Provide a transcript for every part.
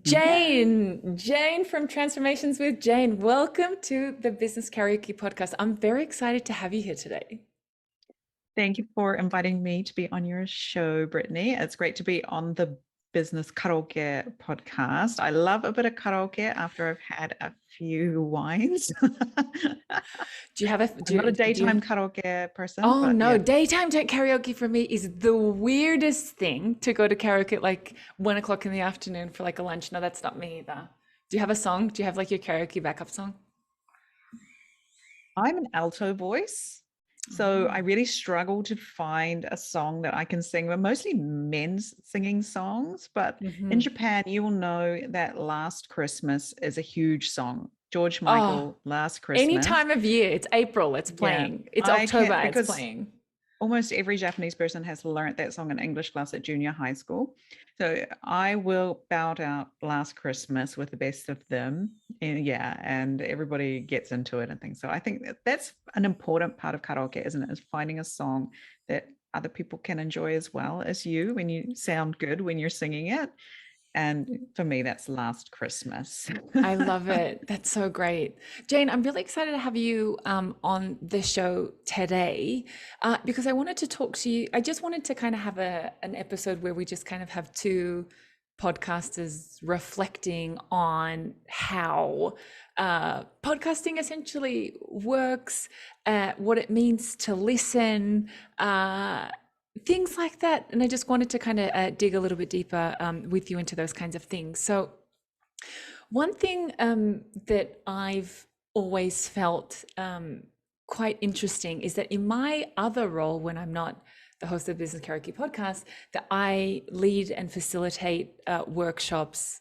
Jayne from Transformations with Jayne. Welcome to the Business Karaoke Podcast. I'm very excited to have you here today. Thank you for inviting me to be on your show, Brittany. It's great to be on the Business Karaoke Podcast. I love a bit of karaoke after I've had a few wines. Do you have a? I'm not a daytime karaoke person. Oh but no, yeah. daytime karaoke for me is the weirdest thing to go to karaoke at like 1 o'clock in the afternoon for like a lunch. No, that's not me either. Do you have a song? Do you have like your karaoke backup song? I'm an alto voice, so I really struggle to find a song that I can sing. We're mostly men's singing songs, but in Japan, you will know that Last Christmas is a huge song. George Michael, Last Christmas. Any time of year, it's April, it's playing. Yeah, it's October, it's playing. Almost every Japanese person has learnt that song in English class at junior high school. So I will belt out Last Christmas with the best of them. And everybody gets into it and things. So I think that's an important part of karaoke, isn't it? Is finding a song that other people can enjoy as well as you when you sound good when you're singing it. And for me, that's Last Christmas. I love it. That's so great. Jayne, I'm really excited to have you on the show today because I wanted to talk to you. I just wanted to kind of have an episode where we just kind of have two podcasters reflecting on how podcasting essentially works, what it means to listen, things like that. And I just wanted to kind of dig a little bit deeper with you into those kinds of things. So one thing that I've always felt quite interesting is that in my other role, when I'm not the host of the Business Karaoke Podcast, that I lead and facilitate workshops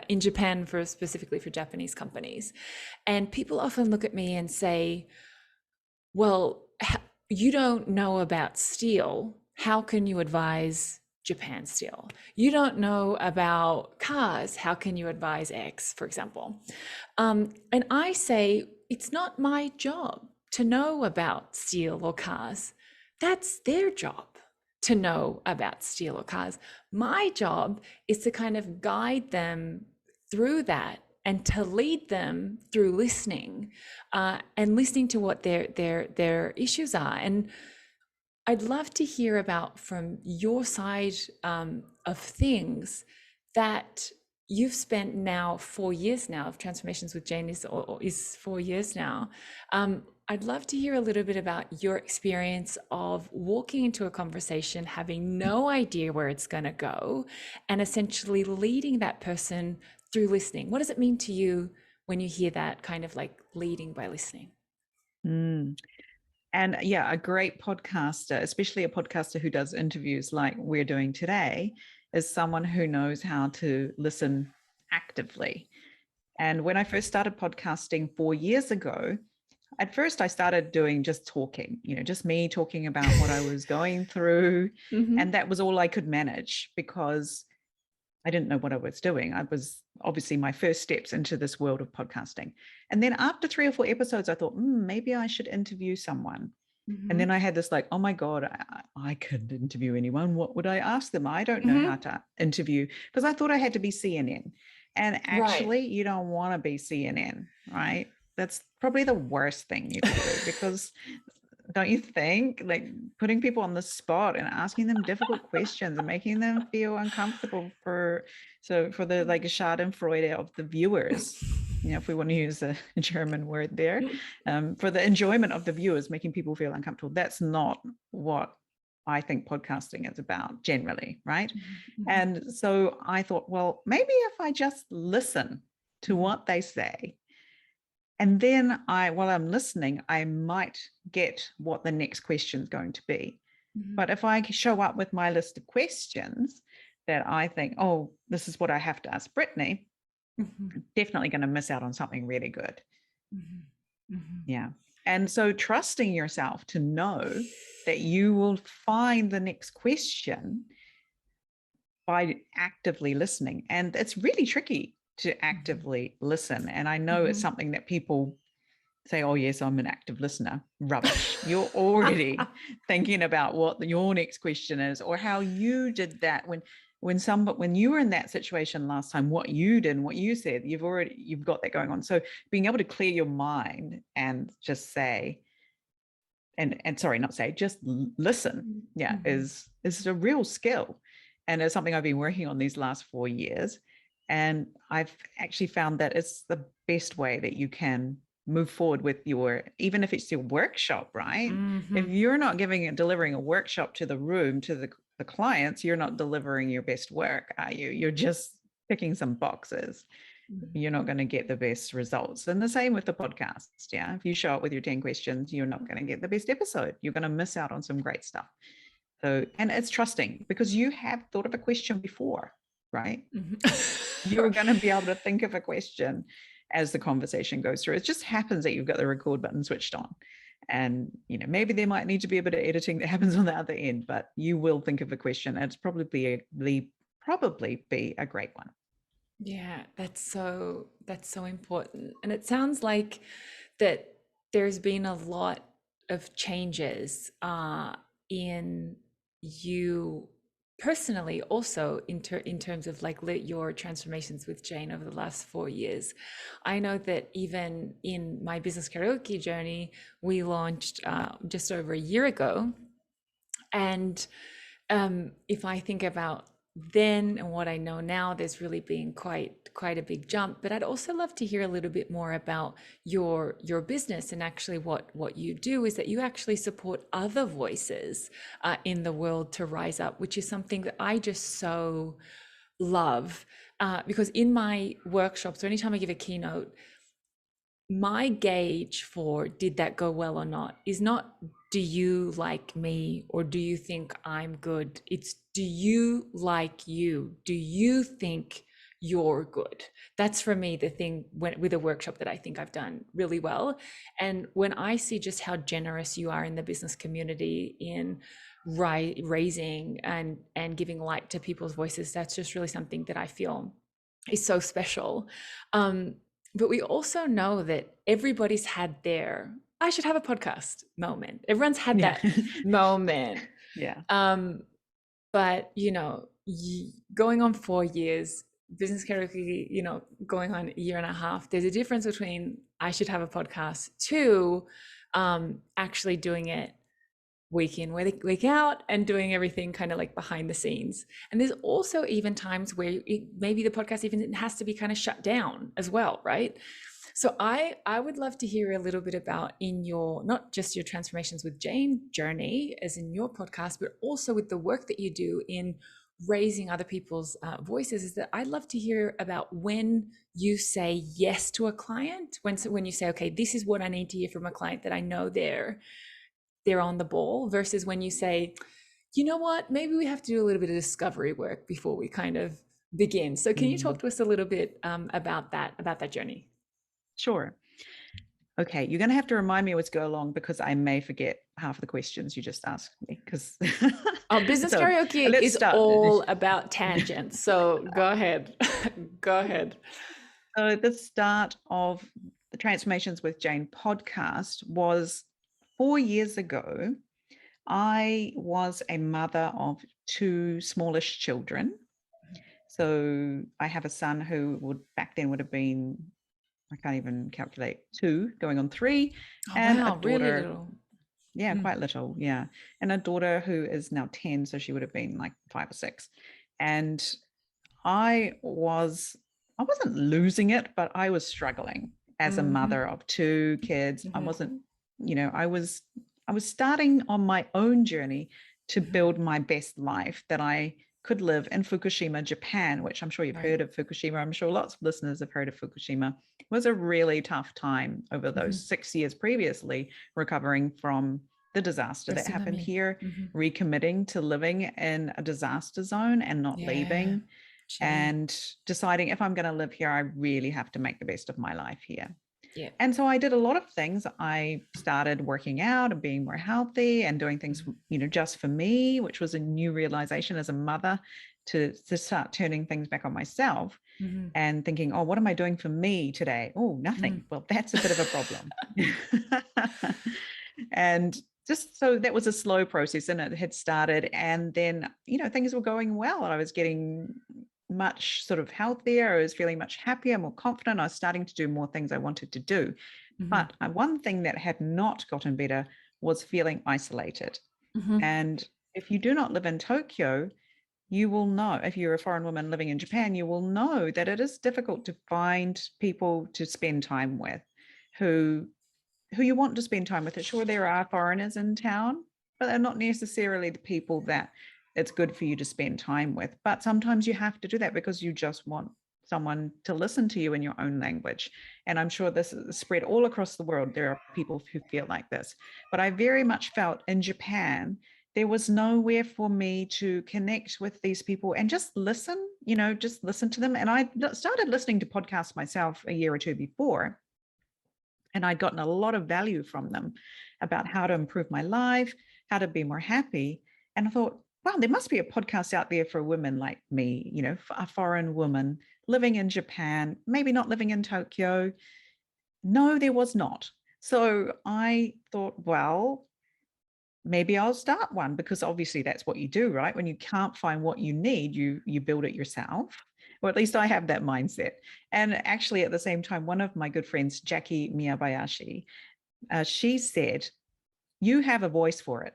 in Japan specifically for Japanese companies. And people often look at me and say, well, you don't know about steel. How can you advise Japan steel? You don't know about cars. How can you advise X, for example? And I say, it's not my job to know about steel or cars. That's their job to know about steel or cars. My job is to kind of guide them through that and to lead them through listening and listening to what their issues are. And I'd love to hear about from your side of things that you've spent now 4 years now of Transformations with Jayne is 4 years now. I'd love to hear a little bit about your experience of walking into a conversation, having no idea where it's going to go, and essentially leading that person through listening. What does it mean to you when you hear that kind of like leading by listening? And yeah, a great podcaster, especially a podcaster who does interviews like we're doing today, is someone who knows how to listen actively. And when I first started podcasting 4 years ago, at first I started doing just talking, just me talking about what I was going through. And that was all I could manage because I didn't know what I was doing. I was obviously my first steps into this world of podcasting. And then after 3 or 4 episodes, I thought, maybe I should interview someone. And then I had this like, oh my God, I couldn't interview anyone. What would I ask them? I don't know how to interview, because I thought I had to be CNN. And actually, you don't want to be CNN, right? That's probably the worst thing you could do because don't you think, like putting people on the spot and asking them difficult questions and making them feel uncomfortable for the like Schadenfreude of the viewers, if we want to use a German word there, for the enjoyment of the viewers, making people feel uncomfortable. That's not what I think podcasting is about generally, right? And so I thought, well, maybe if I just listen to what they say, and then while I'm listening, I might get what the next question is going to be. But if I show up with my list of questions that I think, oh, this is what I have to ask Brittany, I'm definitely going to miss out on something really good. Yeah. And so trusting yourself to know that you will find the next question by actively listening. And it's really tricky to actively listen. And I know it's something that people say, oh yes, I'm an active listener. Rubbish. You're already thinking about what your next question is or how you did that when when you were in that situation last time, what you did and what you said, you've got that going on. So being able to clear your mind and just say, and sorry, not say, just listen, is a real skill. And it's something I've been working on these last 4 years. And I've actually found that it's the best way that you can move forward with even if it's your workshop, right? If you're not delivering a workshop to the room, to the clients, you're not delivering your best work, are you? You're just ticking some boxes. You're not going to get the best results. And the same with the podcast. Yeah. If you show up with your 10 questions, you're not going to get the best episode. You're going to miss out on some great stuff. So, and it's trusting because you have thought of a question before, right? You're going to be able to think of a question as the conversation goes through. It just happens that you've got the record button switched on. And, maybe there might need to be a bit of editing that happens on the other end, but you will think of a question. And it's probably be a great one. Yeah, that's so important. And it sounds like that there's been a lot of changes in you personally also in terms of like your transformations with Jayne over the last 4 years. I know that even in my business karaoke journey, we launched just over a year ago. And if I think about then and what I know now, there's really been quite a big jump. But I'd also love to hear a little bit more about your business, and actually what you do is that you actually support other voices in the world to rise up, which is something that I just so love, because in my workshops or anytime I give a keynote, my gauge for did that go well or not is not do you like me or do you think I'm good? It's do you like you? Do you think you're good? That's for me the thing with a workshop that I think I've done really well. And when I see just how generous you are in the business community in raising and giving light to people's voices, that's just really something that I feel is so special. But we also know that everybody's had their I should have a podcast moment. Everyone's had that moment. Yeah. But going on 4 years, business karaoke, going on a year and a half, there's a difference between I should have a podcast to actually doing it week in, week out, and doing everything kind of like behind the scenes. And there's also even times where maybe the podcast even has to be kind of shut down as well, right? So I would love to hear a little bit about in your, not just your transformations with Jayne journey as in your podcast, but also with the work that you do in raising other people's voices, is that I'd love to hear about when you say yes to a client, when you say, okay, this is what I need to hear from a client that I know they're on the ball, versus when you say, you know what, maybe we have to do a little bit of discovery work before we kind of begin. So can you talk to us a little bit about that journey? Sure. Okay, you're going to have to remind me as we go along because I may forget half of the questions you just asked me. Because business karaoke is all about tangents. So go ahead. Go ahead. So the start of the Transformations with Jayne podcast was 4 years ago. I was a mother of 2 smallish children. So I have a son who back then would have been, I can't even calculate, 2 going on 3. Oh, and wow, a daughter, really little. Yeah, quite little. Yeah. And a daughter who is now 10. So she would have been like 5 or 6. And I wasn't losing it, but I was struggling as a mother of 2 kids. I wasn't, I was starting on my own journey to build my best life that I could live in Fukushima, Japan, which I'm sure you've heard of Fukushima. I'm sure lots of listeners have heard of Fukushima. It was a really tough time over those 6 years previously, recovering from the disaster that happened here, recommitting to living in a disaster zone and not leaving, and deciding if I'm going to live here, I really have to make the best of my life here. Yeah. And so I did a lot of things. I started working out and being more healthy and doing things, just for me, which was a new realization as a mother to start turning things back on myself and thinking, oh, what am I doing for me today? Oh, nothing. Well, that's a bit of a problem. And just so that was a slow process, and it had started, and then, things were going well. I was getting much sort of healthier. I was feeling much happier, more confident. I was starting to do more things I wanted to do. Mm-hmm. But one thing that had not gotten better was feeling isolated. Mm-hmm. And if you do not live in Tokyo, you will know, if you're a foreign woman living in Japan, you will know that it is difficult to find people to spend time with who you want to spend time with. Sure, there are foreigners in town, but they're not necessarily the people that it's good for you to spend time with. But sometimes you have to do that because you just want someone to listen to you in your own language. And I'm sure this is spread all across the world. There are people who feel like this. But I very much felt in Japan, there was nowhere for me to connect with these people and just listen, just listen to them. And I started listening to podcasts myself a year or two before. And I'd gotten a lot of value from them about how to improve my life, how to be more happy. And I thought, wow, there must be a podcast out there for women like me, a foreign woman living in Japan, maybe not living in Tokyo. No, there was not. So I thought, well, maybe I'll start one, because obviously that's what you do, right? When you can't find what you need, you build it yourself. Or at least I have that mindset. And actually, at the same time, one of my good friends, Jackie Miyabayashi, she said, you have a voice for it.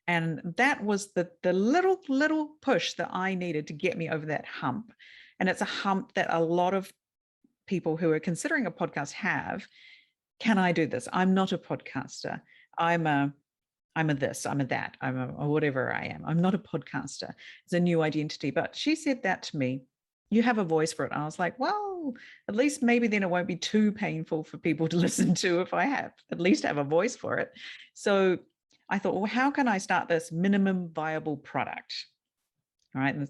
And that was the little push that I needed to get me over that hump. And it's a hump that a lot of people who are considering a podcast have. Can I do this? I'm not a podcaster. I'm a this, I'm a that, I'm a whatever I am. I'm not a podcaster. It's a new identity. But she said that to me, you have a voice for it. And I was like, well, at least maybe then it won't be too painful for people to listen to if I at least have a voice for it. So I thought, well, how can I start this minimum viable product? All right. And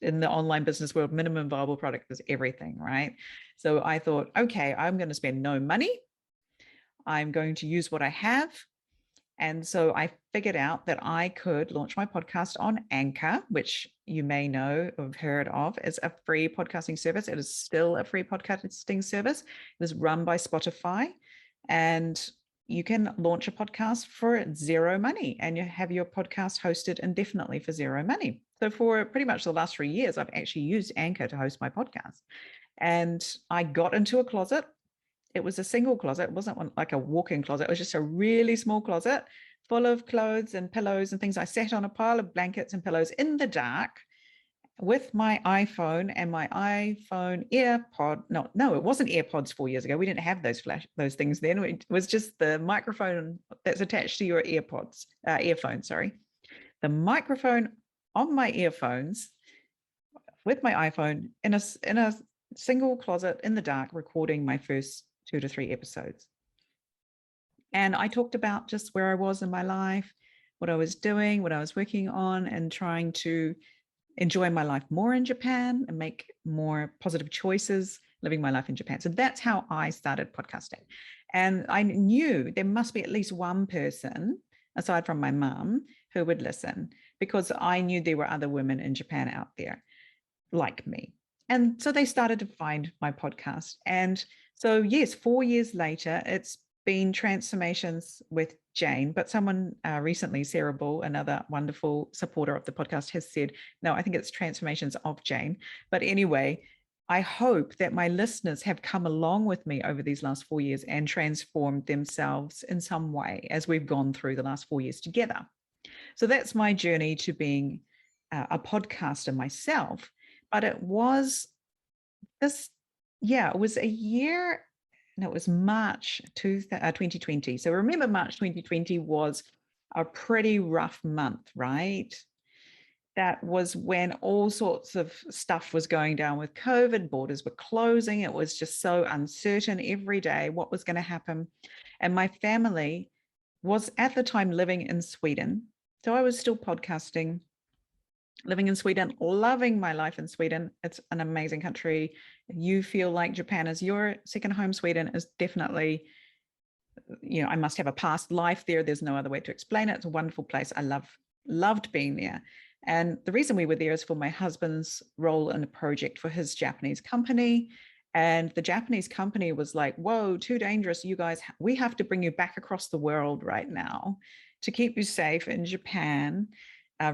in the online business world, minimum viable product is everything, right? So I thought, okay, I'm going to spend no money. I'm going to use what I have. And so I figured out that I could launch my podcast on Anchor, which you may know or have heard of as a free podcasting service. It is still a free podcasting service. It is run by Spotify, and you can launch a podcast for zero money, and you have your podcast hosted indefinitely for zero money. So for pretty much the last 3 years, I've actually used Anchor to host my podcast. And I got into a closet. It was a single closet. It wasn't like a walk-in closet. It was just a really small closet full of clothes and pillows and things. I sat on a pile of blankets and pillows in the dark with my iPhone and my iPhone AirPod. No, it wasn't AirPods 4 years ago. We didn't have those things then. It was just the microphone that's attached to your earphone, sorry. The microphone on my earphones with my iPhone in a single closet in the dark, recording my first 2 to 3 episodes. And I talked about just where I was in my life, what I was doing, what I was working on, and trying to enjoy my life more in Japan and make more positive choices living my life in Japan. So that's how I started podcasting. And I knew there must be at least one person, aside from my mom, who would listen, because I knew there were other women in Japan out there like me. And so they started to find my podcast. And so, yes, 4 years later, it's been transformations with Jayne, but someone recently, Sarah Bull, another wonderful supporter of the podcast, has said, no, I think it's transformations of Jayne. But anyway, I hope that my listeners have come along with me over these last 4 years and transformed themselves in some way as we've gone through the last 4 years together. So that's my journey to being a podcaster myself. But it was it was a year, and it was March 2020. So remember, March 2020 was a pretty rough month, right? That was when all sorts of stuff was going down with COVID, borders were closing. It was just so uncertain every day what was going to happen. And my family was at the time living in Sweden. So I was still podcasting, living in Sweden, loving my life in Sweden. It's an amazing country. You feel like Japan is your second home. Sweden is definitely, I must have a past life there. There's no other way to explain it. It's a wonderful place. I loved being there. And the reason we were there is for my husband's role in a project for his Japanese company. And the Japanese company was like, whoa, too dangerous. You guys, we have to bring you back across the world right now to keep you safe in Japan,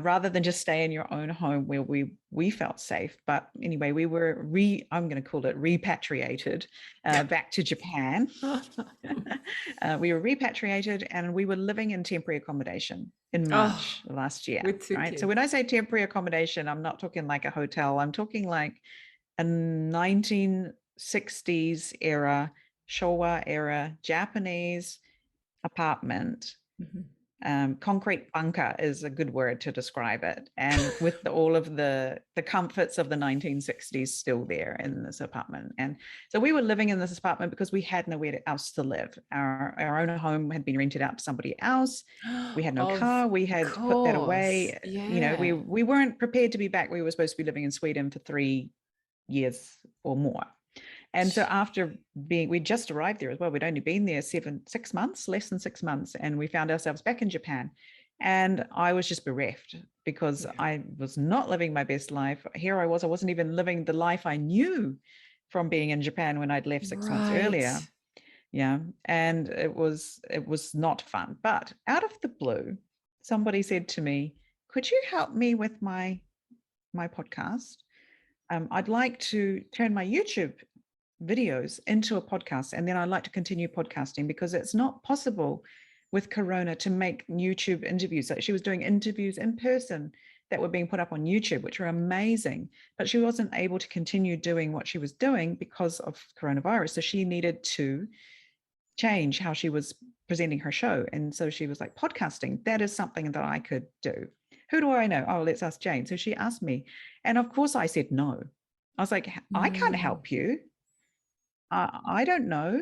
rather than just stay in your own home where we felt safe. But anyway, we were I'm going to call it repatriated back to Japan. We were repatriated and we were living in temporary accommodation in March last year, right? So when I say temporary accommodation, I'm not talking like a hotel. I'm talking like a 1960s era, Showa era Japanese apartment. Concrete bunker is a good word to describe it, and with all of the comforts of the 1960s still there in this apartment. And so we were living in this apartment because we had nowhere else to live. Our own home had been rented out to somebody else. We had no car. We had put that away. We weren't prepared to be back. We were supposed to be living in Sweden for 3 years or more. And so after we just arrived there as well, we'd only been there 6 months, less than 6 months, and we found ourselves back in Japan. And I was just bereft because I was not living my best life. Here I wasn't even living the life I knew from being in Japan when I'd left 6 months earlier. Yeah. And it was not fun. But out of the blue, somebody said to me, could you help me with my podcast? I'd like to turn my YouTube videos into a podcast, and then I'd like to continue podcasting because it's not possible with Corona to make YouTube interviews. So she was doing interviews in person that were being put up on YouTube, which were amazing, but she wasn't able to continue doing what she was doing because of coronavirus. So she needed to change how she was presenting her show. And so she was like, podcasting, that is something that I could do. Who do I know? Oh, let's ask Jayne. So she asked me, and of course I said no. I was like, I can't help you. I don't know.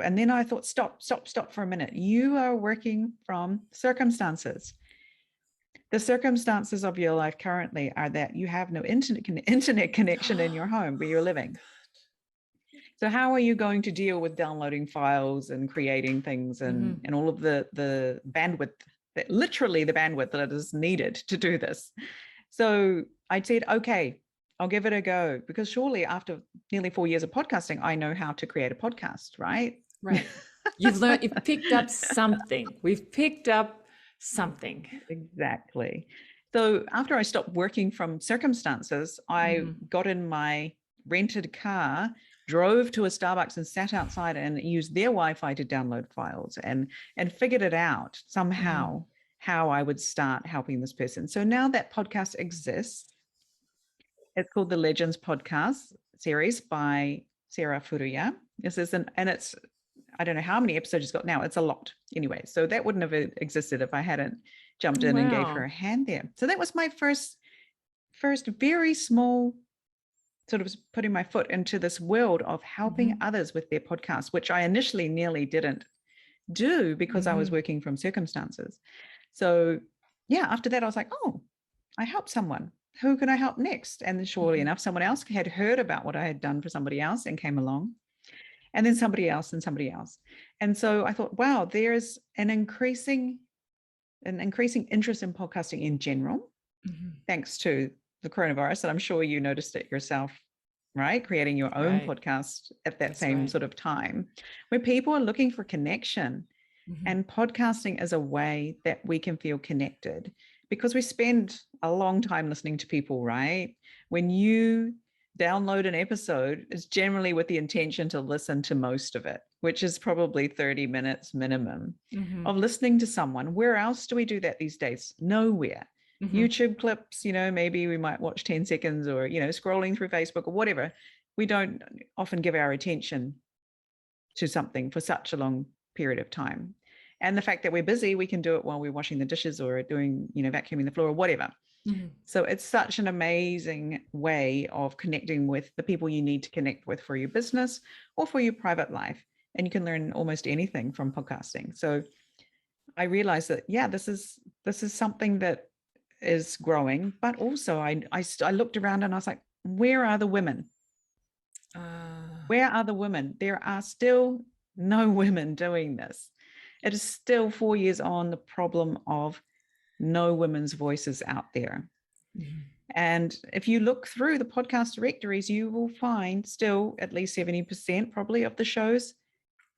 And then I thought, stop for a minute. You are working from circumstances. The circumstances of your life currently are that you have no internet connection in your home where you're living. So how are you going to deal with downloading files and creating things and all of the bandwidth, literally the bandwidth that is needed to do this? So I said, okay, I'll give it a go, because surely after nearly 4 years of podcasting, I know how to create a podcast, right? Right. You've picked up something. We've picked up something. Exactly. So after I stopped working from circumstances, I got in my rented car, drove to a Starbucks and sat outside and used their Wi-Fi to download files and figured it out somehow how I would start helping this person. So now that podcast exists. It's called the Legends Podcast series by Sarah Furuya. And it's, I don't know how many episodes it's got now. It's a lot anyway. So that wouldn't have existed if I hadn't jumped in and gave her a hand there. So that was my first very small sort of putting my foot into this world of helping others with their podcasts, which I initially nearly didn't do because I was working from circumstances. So yeah, after that I was like, oh, I helped someone. Who can I help next? And then surely enough, someone else had heard about what I had done for somebody else and came along, and then somebody else and somebody else. And so I thought, wow, there's an increasing interest in podcasting in general, thanks to the coronavirus. And I'm sure you noticed it yourself, right? Creating your own podcast at that same sort of time, where people are looking for connection. And podcasting is a way that we can feel connected, because we spend a long time listening to people, right? When you download an episode, it's generally with the intention to listen to most of it, which is probably 30 minutes minimum of listening to someone. Where else do we do that these days? Nowhere. YouTube clips, maybe we might watch 10 seconds or, scrolling through Facebook or whatever. We don't often give our attention to something for such a long period of time. And the fact that we're busy, we can do it while we're washing the dishes or doing, vacuuming the floor or whatever. So it's such an amazing way of connecting with the people you need to connect with for your business or for your private life. And you can learn almost anything from podcasting. So I realized that, yeah, this is something that is growing, but also I looked around and I was like, where are the women? Where are the women? There are still no women doing this. It is still 4 years on the problem of no women's voices out there. And if you look through the podcast directories, you will find still at least 70% probably of the shows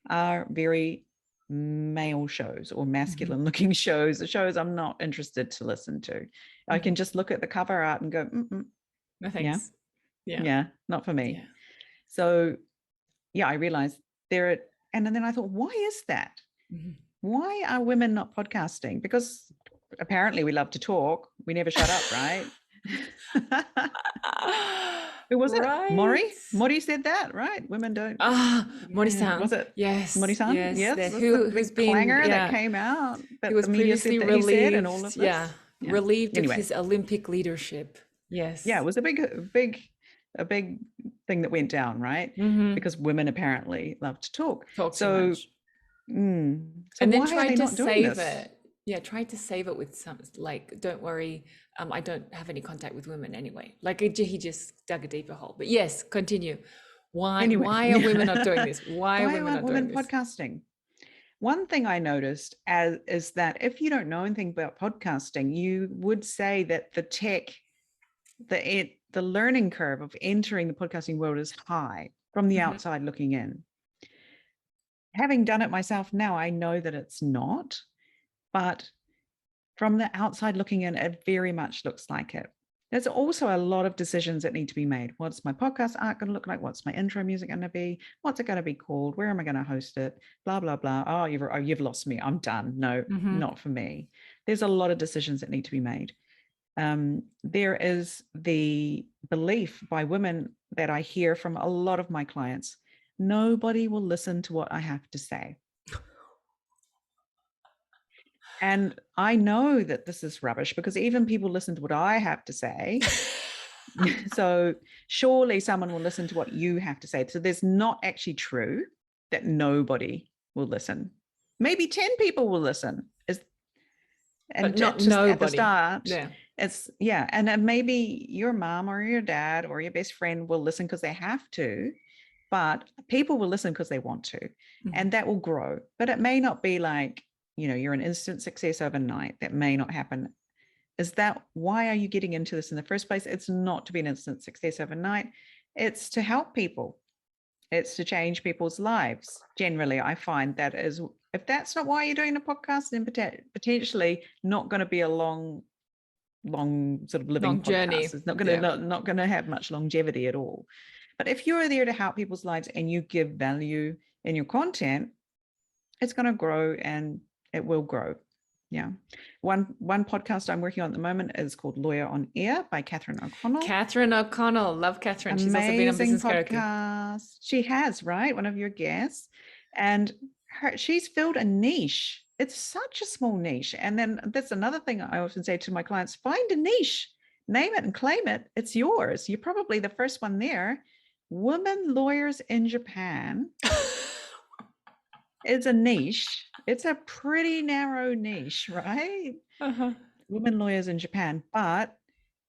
are very male shows or masculine looking shows, the shows I'm not interested to listen to. I can just look at the cover art and go, No yeah, thanks. Yeah. yeah, not for me. Yeah. So yeah, I realized and then I thought, why is that? Why are women not podcasting? Because apparently we love to talk. We never shut up, right? Who was it? Right. Mori said that, right? Women don't. Mori-san. Was it Yes. Mori-san? Yes. Yes. Who's Big been, clanger that came out he that was the media said previously that he said and all of relieved. this. Yeah. Relieved of Anyway, his Olympic leadership. Yes. yeah, it was a big thing that went down, right? Because women apparently love to talk. Talk too much. So And then why are they tried to not doing save this? it. Yeah, tried to save it with some, like, don't worry, I don't have any contact with women anyway. Like he just dug a deeper hole. But yes, continue. Why are women not doing this? Why are women not doing this? Podcasting? One thing I noticed is that if you don't know anything about podcasting, you would say that the tech, the learning curve of entering the podcasting world is high from the outside looking in. Having done it myself now, I know that it's not, but from the outside looking in, it very much looks like it. There's also a lot of decisions that need to be made. What's my podcast art going to look like? What's my intro music going to be? What's it going to be called? Where am I going to host it? Blah, blah, blah. Oh, you've lost me. I'm done. No, not for me. There's a lot of decisions that need to be made. There is the belief by women that I hear from a lot of my clients, nobody will listen to what I have to say. And I know that this is rubbish because even people listen to what I have to say. So surely someone will listen to what you have to say. So there's not actually true that nobody will listen. Maybe 10 people will listen. And but not just nobody. At the start, yeah. And then maybe your mom or your dad or your best friend will listen because they have to, but people will listen because they want to, and that will grow. But it may not be like, you're an instant success overnight. That may not happen. Is that why are you getting into this in the first place? It's not to be an instant success overnight. It's to help people. It's to change people's lives. Generally, I find that is, if that's not why you're doing a podcast, then potentially not going to be a long sort of living journey. podcast. It's not going to have much longevity at all. But if you're there to help people's lives and you give value in your content, it's going to grow, and it will grow. Yeah. One podcast I'm working on at the moment is called Lawyer on Air by Catherine O'Connell. Catherine O'Connell. Love Catherine. She's also been on Business podcast. She has, right? One of your guests. And she's filled a niche. It's such a small niche. And then that's another thing I often say to my clients, find a niche, name it and claim it. It's yours. You're probably the first one there. Women lawyers in Japan is a niche. It's a pretty narrow niche, right? Women lawyers in Japan, but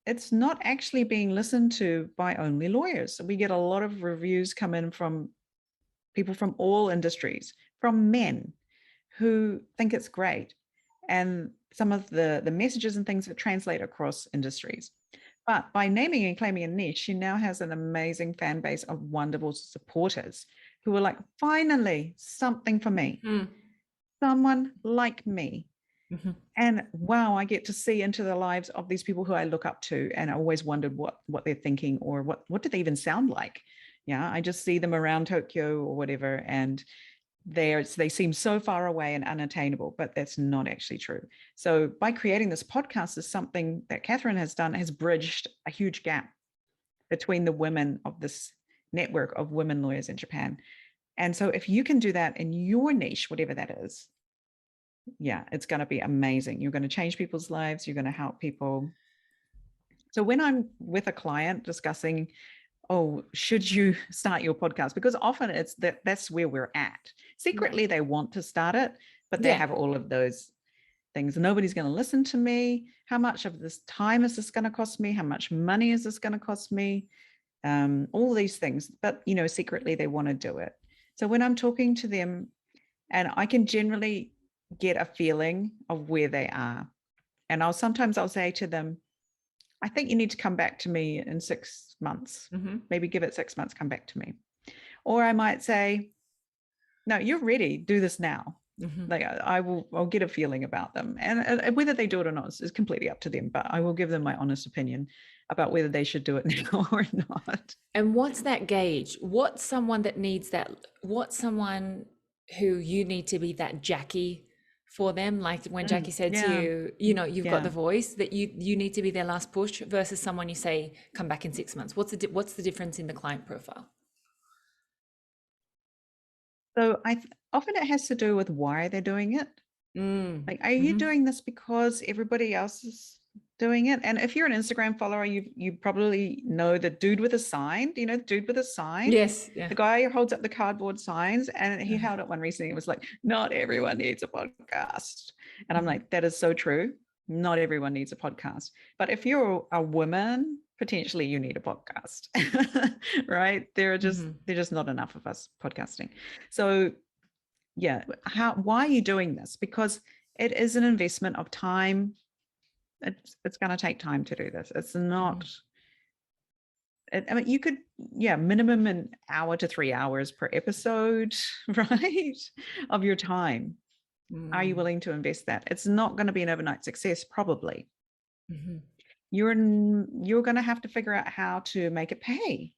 it's not actually being listened to by only lawyers. So we get a lot of reviews come in from people from all industries, from men who think it's great, and some of the messages and things that translate across industries. But by naming and claiming a niche, she now has an amazing fan base of wonderful supporters who are like, finally, something for me, someone like me. And wow, I get to see into the lives of these people who I look up to, and I always wondered what they're thinking, or what do they even sound like? Yeah, I just see them around Tokyo or whatever, and they seem so far away and unattainable, but that's not actually true. So by creating this podcast, is something that Catherine has done, has bridged a huge gap between the women of this network of women lawyers in Japan. And so if you can do that in your niche, whatever that is, yeah, it's going to be amazing. You're going to change people's lives. You're going to help people. So when I'm with a client discussing, oh, should you start your podcast? Because often it's that's where we're at. Secretly, they want to start it, but they have all of those things. Nobody's going to listen to me. How much of this time is this going to cost me? How much money is this going to cost me? All these things, but secretly they want to do it. So when I'm talking to them, and I can generally get a feeling of where they are, and I'll say to them, I think you need to come back to me in 6 months. Maybe give it 6 months, come back to me. Or I might say, no, you're ready, do this now. Like I'll get a feeling about them, and whether they do it or not is completely up to them, but I will give them my honest opinion about whether they should do it now or not. And what's that gauge? What's someone that needs that? What's someone who you need to be that Jackie for them? Like when Jackie said to you, you know, you've got the voice, that you need to be their last push, versus someone you say, come back in 6 months. What's the difference in the client profile? So often it has to do with why they're doing it. Like, are you doing this because everybody else is doing it? And if you're an Instagram follower, you probably know the dude with a sign. Do you know the dude with a sign? Yes. Yeah. The guy who holds up the cardboard signs, and he held up one recently. It was like, not everyone needs a podcast. And I'm like, that is so true. Not everyone needs a podcast. But if you're a woman, potentially you need a podcast, right? There are just not enough of us podcasting. So yeah, why are you doing this? Because it is an investment of time. It's going to take time to do this. It's not, I mean, you could, minimum an hour to 3 hours per episode, right? Of your time. Are you willing to invest that? It's not going to be an overnight success, probably. You're going to have to figure out how to make it pay.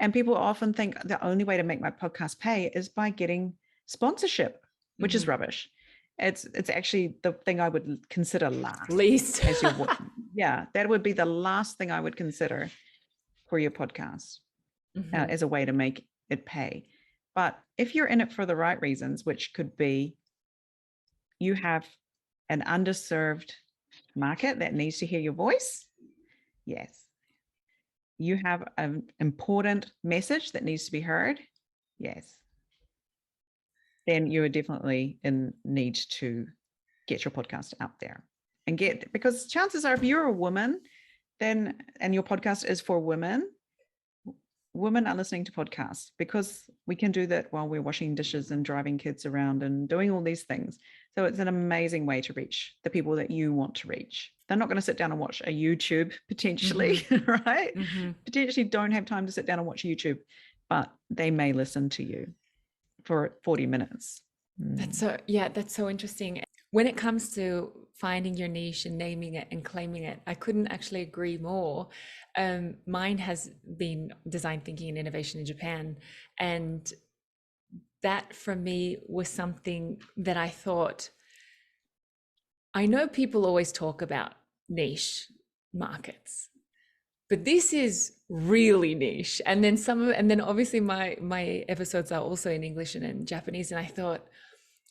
And people often think the only way to make my podcast pay is by getting sponsorship, which is rubbish. It's actually the thing I would consider least. That would be the last thing I would consider for your podcast as a way to make it pay. But if you're in it for the right reasons, which could be you have an underserved market that needs to hear your voice, yes. You have an important message that needs to be heard, yes. Then you are definitely in need to get your podcast out there and because chances are, if you're a woman, and your podcast is for women are listening to podcasts because we can do that while we're washing dishes and driving kids around and doing all these things. So it's an amazing way to reach the people that you want to reach. They're not going to sit down and watch a YouTube potentially, right? Potentially don't have time to sit down and watch YouTube, but they may listen to you for 40 minutes. That's so interesting. When it comes to finding your niche and naming it and claiming it, I couldn't actually agree more. Mine has been design thinking and innovation in Japan. And that for me was something that I thought, I know people always talk about niche markets, but this is really niche. And then obviously my episodes are also in English and in Japanese. And I thought,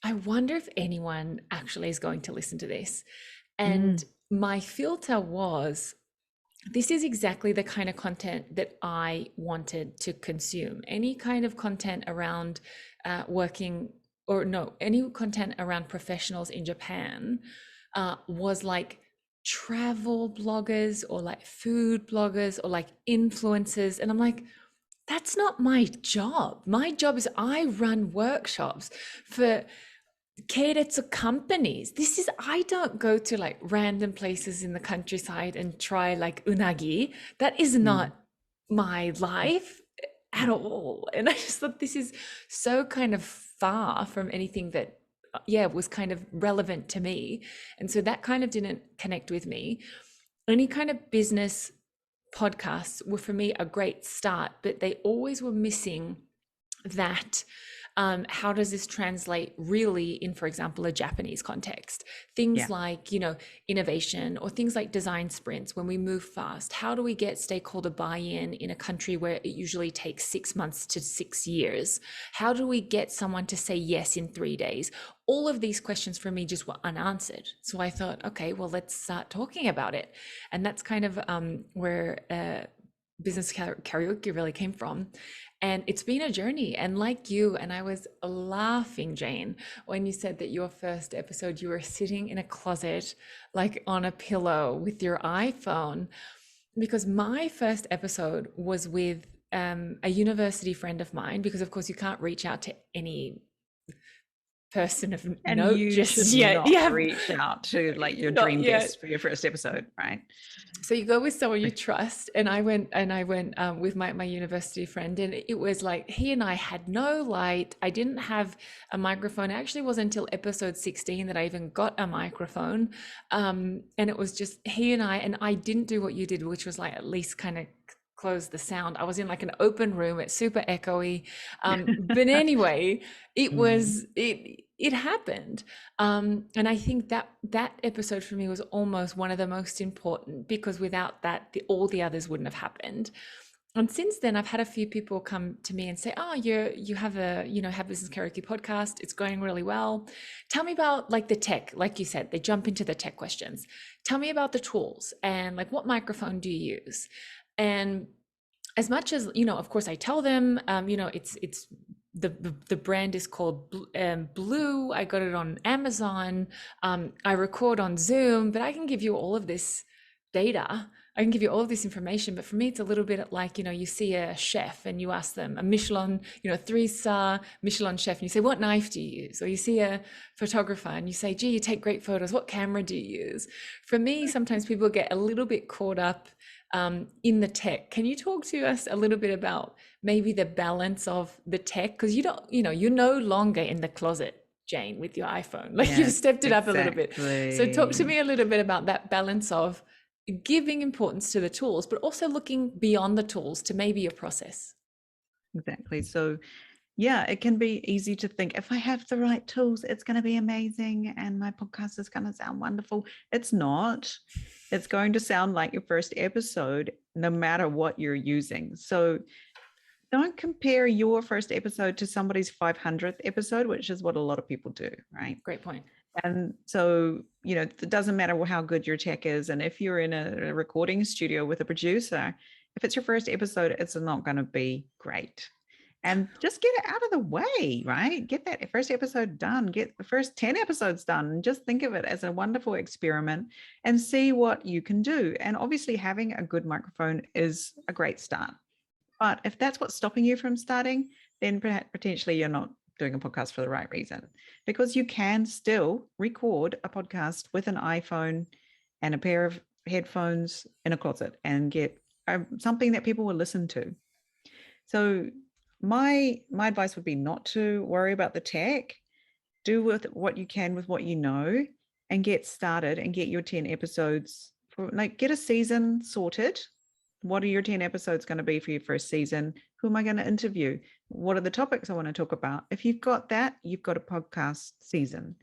I wonder if anyone actually is going to listen to this. And my filter was, this is exactly the kind of content that I wanted to consume. Any kind of content around any content around professionals in Japan was like travel bloggers or like food bloggers or like influencers. And I'm like, that's not my job. My job is I run workshops for keiretsu companies. I don't go to like random places in the countryside and try like unagi. That is not my life at all. And I just thought this is so kind of far from anything that was kind of relevant to me. And so that kind of didn't connect with me. Any kind of business podcasts were for me a great start, but they always were missing that how does this translate really in, for example, a Japanese context? Things like, innovation, or things like design sprints. When we move fast, how do we get stakeholder buy-in in a country where it usually takes 6 months to 6 years? How do we get someone to say yes in 3 days? All of these questions for me just were unanswered. So I thought, okay, well, let's start talking about it. And that's kind of where business karaoke really came from. And it's been a journey. And like you, and I was laughing, Jayne, when you said that your first episode, you were sitting in a closet, like on a pillow with your iPhone, because my first episode was with a university friend of mine, because of course you can't reach out to any person of And note you just should yet. not Yeah, reach out to like your not dream yet. guest for your first episode, right? So you go with someone you trust, and I went with my university friend, and it was like he and I had no light. I didn't have a microphone. It actually wasn't until episode 16 that I even got a microphone, and it was just he and I didn't do what you did, which was like at least kind of close the sound. I was in like an open room. It's super echoey, but anyway, it was it happened. And I think that episode for me was almost one of the most important, because without that, all the others wouldn't have happened. And since then, I've had a few people come to me and say, "Oh, you have a have business karaoke podcast. It's going really well. Tell me about like the tech." Like you said, they jump into the tech questions. Tell me about the tools and like what microphone do you use? And as much as of course I tell them, it's the brand is called Blue. I got it on Amazon. I record on Zoom, but I can give you all of this data. I can give you all of this information. But for me, it's a little bit like, you see a chef and you ask them, a Michelin, 3-star Michelin chef, and you say, what knife do you use? Or you see a photographer and you say, gee, you take great photos. What camera do you use? For me, sometimes people get a little bit caught up in the tech. Can you talk to us a little bit about maybe the balance of the tech? Because you're no longer in the closet, Jayne, with your iPhone. Like you've stepped it up a little bit. So talk to me a little bit about that balance of giving importance to the tools, but also looking beyond the tools to maybe your process. Exactly. So yeah, it can be easy to think if I have the right tools, it's going to be amazing and my podcast is going to sound wonderful. It's not. It's going to sound like your first episode, no matter what you're using. So don't compare your first episode to somebody's 500th episode, which is what a lot of people do, right? Great point. And so, it doesn't matter how good your tech is. And if you're in a recording studio with a producer, if it's your first episode, it's not going to be great. And just get it out of the way, right? Get that first episode done, get the first 10 episodes done, and just think of it as a wonderful experiment and see what you can do. And obviously having a good microphone is a great start. But if that's what's stopping you from starting, then potentially you're not doing a podcast for the right reason, because you can still record a podcast with an iPhone and a pair of headphones in a closet and get something that people will listen to. So my advice would be not to worry about the tech. Do with what you can with what you know and get started and get your 10 episodes get a season sorted. What are your 10 episodes going to be for your first season? Who am I going to interview? What are the topics I want to talk about? If you've got that, you've got a podcast season.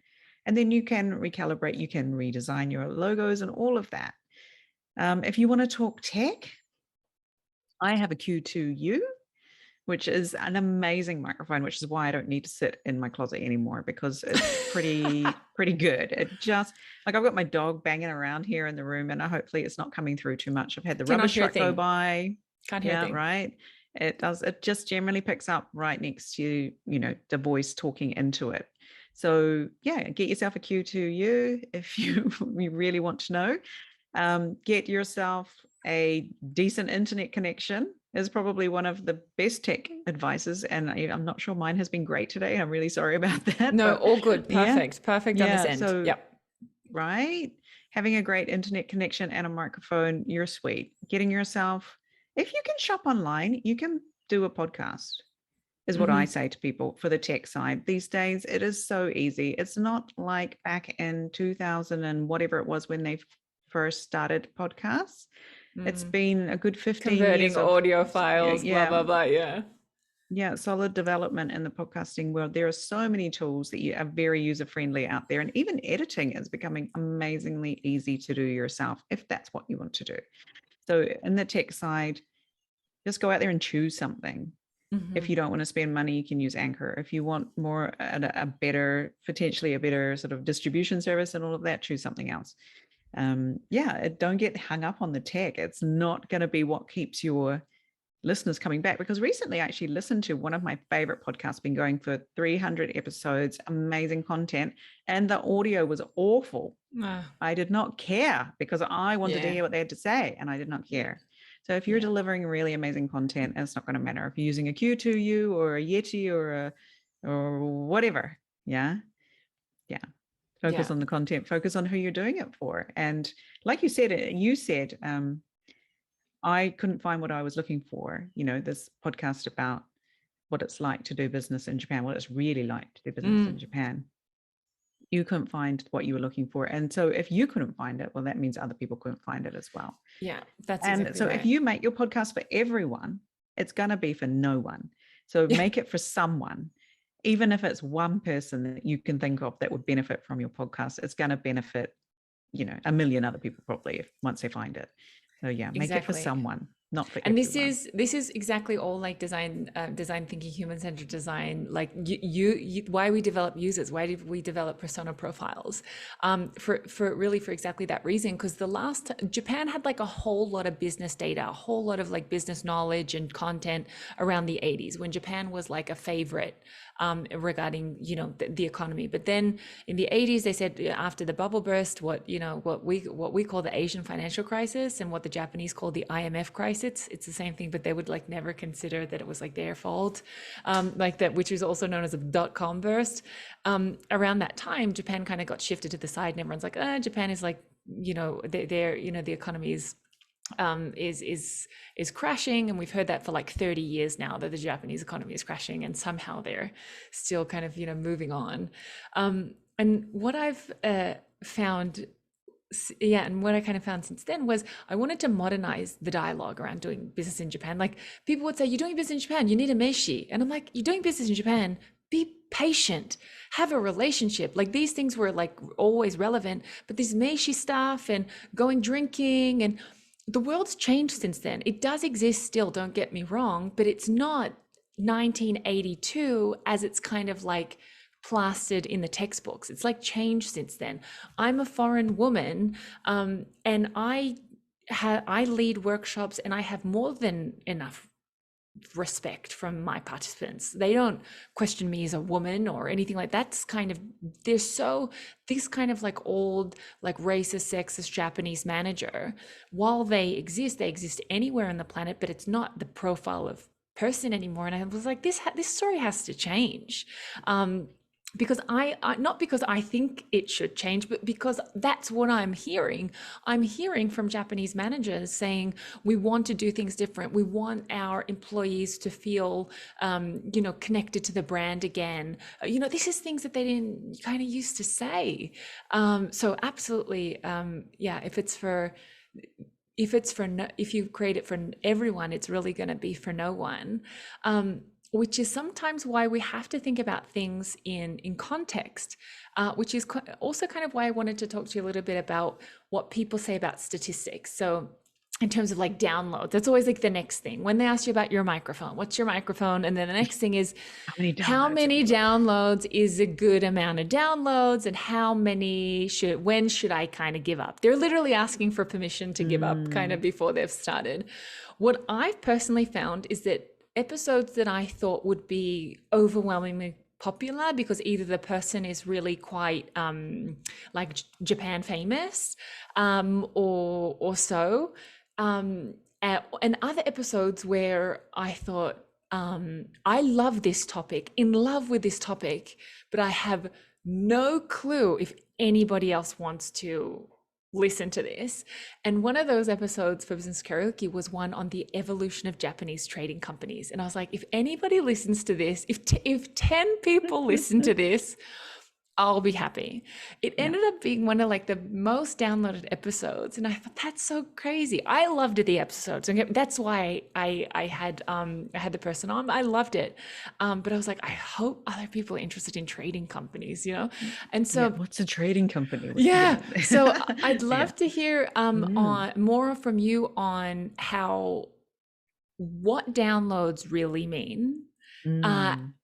And then you can recalibrate, you can redesign your logos and all of that. If you want to talk tech, I have a Q2U, which is an amazing microphone, which is why I don't need to sit in my closet anymore, because it's pretty good. It just, like, I've got my dog banging around here in the room and hopefully it's not coming through too much. I've had the rubbish truck go by. Can't hear a thing. Right. It does. It just generally picks up right next to, the voice talking into it. So yeah, get yourself a Q2U if you really want to know. Get yourself a decent internet connection is probably one of the best tech advices. And I'm not sure mine has been great today. I'm really sorry about that. No, all good. Perfect. Perfect on this end. So, yep. Right. Having a great internet connection and a microphone, you're sweet. Getting yourself, if you can shop online, you can do a podcast, is what I say to people for the tech side. These days, it is so easy. It's not like back in 2000 and whatever it was when they first started podcasts. It's been a good 15 Converting years of audio files, blah, blah, blah. Yeah, solid development in the podcasting world. There are so many tools that are very user-friendly out there. And even editing is becoming amazingly easy to do yourself if that's what you want to do. So in the tech side, just go out there and choose something. If you don't want to spend money, you can use Anchor. If you want more, potentially a better sort of distribution service and all of that, choose something else. Don't get hung up on the tech. It's not going to be what keeps your listeners coming back, because recently I actually listened to one of my favorite podcasts, been going for 300 episodes, amazing content, and the audio was awful. I did not care because I wanted to hear what they had to say, and I did not care. So if you're delivering really amazing content, it's not going to matter if you're using a Q2U or a Yeti or whatever. Yeah. Yeah. Focus on the content, focus on who you're doing it for. And like you said, I couldn't find what I was looking for, this podcast about what it's like to do business in Japan, what it's really like to do business in Japan. You couldn't find what you were looking for. And so if you couldn't find it, well, that means other people couldn't find it as well. Yeah, that's and exactly so right. If you make your podcast for everyone, it's going to be for no one. So make it for someone. Even if it's one person that you can think of that would benefit from your podcast, it's going to benefit, a million other people probably once they find it. So make it for someone, not for and everyone. This is exactly all like design thinking, human-centered design. Like you why we develop users, why did we develop persona profiles? For exactly that reason, because Japan had like a whole lot of business data, a whole lot of like business knowledge and content around the 80s, when Japan was like a favorite regarding the economy. But then in the 80s, they said after the bubble burst, what we call the Asian financial crisis and what the Japanese call the IMF crisis. It's the same thing, but they would like never consider that it was like their fault, like that, which is also known as a dot-com burst. Around that time, Japan kind of got shifted to the side, and everyone's like, Japan is like, the economy is crashing, and we've heard that for like 30 years now, that the Japanese economy is crashing, and somehow they're still kind of moving on. And what I've found and what I kind of found since then was I wanted to modernize the dialogue around doing business in Japan. Like, people would say, you're doing business in Japan, you need a meishi. And I'm like, you're doing business in Japan, be patient, have a relationship. Like, these things were like always relevant, but this meishi stuff and going drinking, and the world's changed since then. It does exist still, don't get me wrong, but it's not 1982 as it's kind of like plastered in the textbooks. It's like changed since then. I'm a foreign woman, and I lead workshops, and I have more than enough respect from my participants. They don't question me as a woman or anything like that. That's kind of, this kind of like old, like racist, sexist Japanese manager, while they exist anywhere on the planet, but it's not the profile of person anymore. And I was like, this story has to change. Because not because I think it should change, but because that's what I'm hearing. I'm hearing from Japanese managers saying, we want to do things different. We want our employees to feel, connected to the brand again. This is things that they didn't kind of used to say. So absolutely, if you create it for everyone, it's really going to be for no one. Which is sometimes why we have to think about things in context, which is also kind of why I wanted to talk to you a little bit about what people say about statistics. So in terms of like downloads, that's always like the next thing. When they ask you about your microphone, what's your microphone? And then the next thing is, how many downloads is a good amount of downloads, and when should I kind of give up? They're literally asking for permission to give up kind of before they've started. What I've personally found is that episodes that I thought would be overwhelmingly popular, because either the person is really quite like Japan famous, or so, and other episodes where I thought, I love this topic, in love with this topic, but I have no clue if anybody else wants to listen to this. And one of those episodes for Business Karaoke was one on the evolution of Japanese trading companies. And I was like, if anybody listens to this, if 10 people listen to this, I'll be happy. It ended up being one of like the most downloaded episodes, and I thought, that's so crazy. I loved the episodes, and that's why I had the person on. I loved it, but I was like, I hope other people are interested in trading companies, And so, what's a trading company? So I'd love to hear on more from you on what downloads really mean.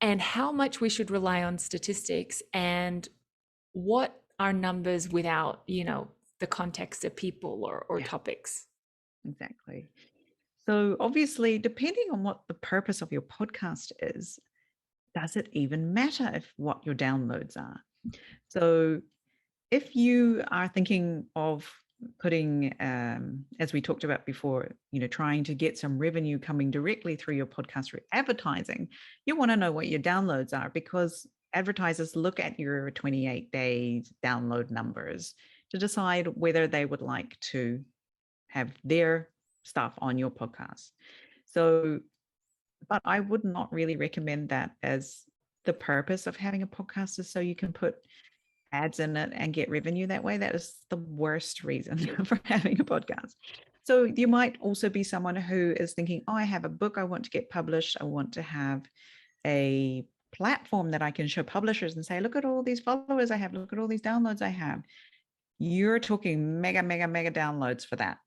And how much we should rely on statistics, and what are numbers without, the context of people or topics. Exactly. So obviously, depending on what the purpose of your podcast is, does it even matter what your downloads are? So if you are thinking of putting, as we talked about before, trying to get some revenue coming directly through your podcast through advertising, you want to know what your downloads are, because advertisers look at your 28-day download numbers to decide whether they would like to have their stuff on your podcast. So, but I would not really recommend that as the purpose of having a podcast is so you can put ads in it and get revenue that way. That is the worst reason for having a podcast. So you might also be someone who is thinking, oh, I have a book I want to get published. I want to have a platform that I can show publishers and say, look at all these followers I have, look at all these downloads I have. You're talking mega downloads for that.